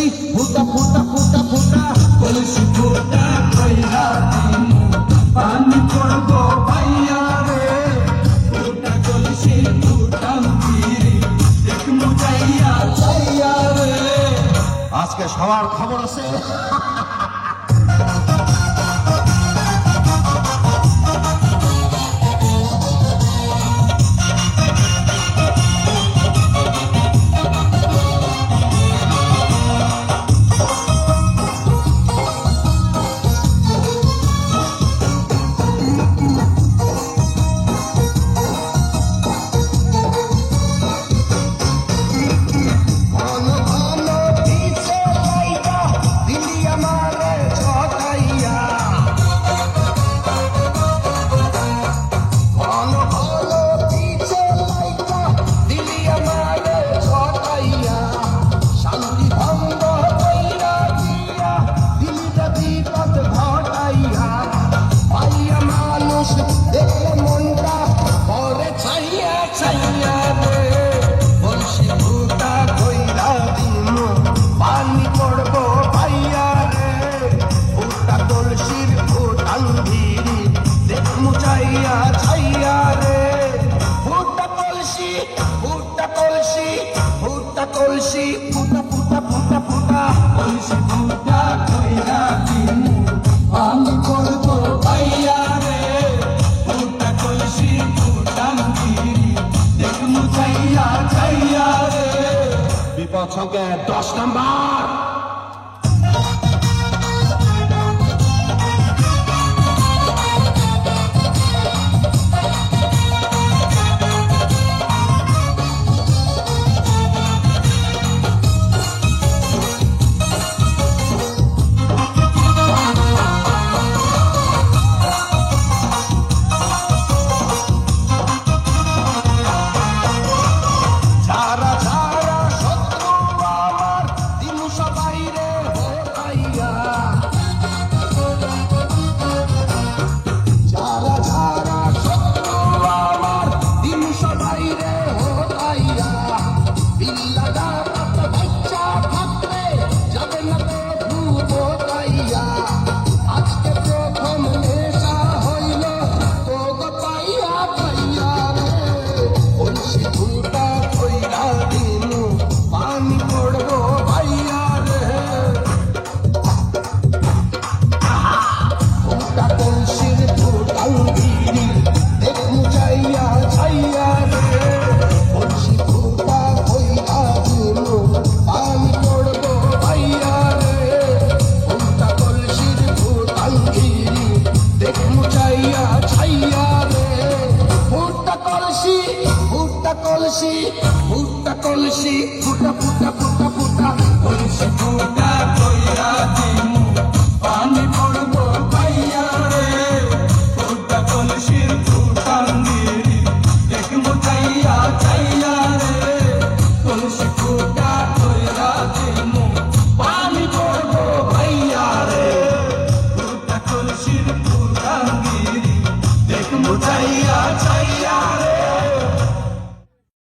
কলসি ফুটা ফুটা ফুটা ফুটা কলসি ফুটা কইরা দিমু পানি পড়বো ভাইয়া রে ফুটা কলসি ফুটাম দিরি দেখমু যাইয়া যাইয়া রে। আজকে সবার খবর আছে। কলসি ফুটা ফুটা ফুটা ফুটা কলসি ফুটা কইরা দিমু আমি করব ভাইয়া রে ফুটা কলসি ফুটাম দিরি দেখমু যাইয়া যাইয়া রে। বিপদ সঙ্গে 10 নাম্বার। কলসি ফুটা কলসি ফুটা ফুটা ফুটা ফুটা কলসি ফুটা কইরা দিমু পানি পড়বো ভাইয়া রে ফুটা কলসি ফুটাম দিরি দেখমু যাইয়া যাইয়া রে কলসি ফুটা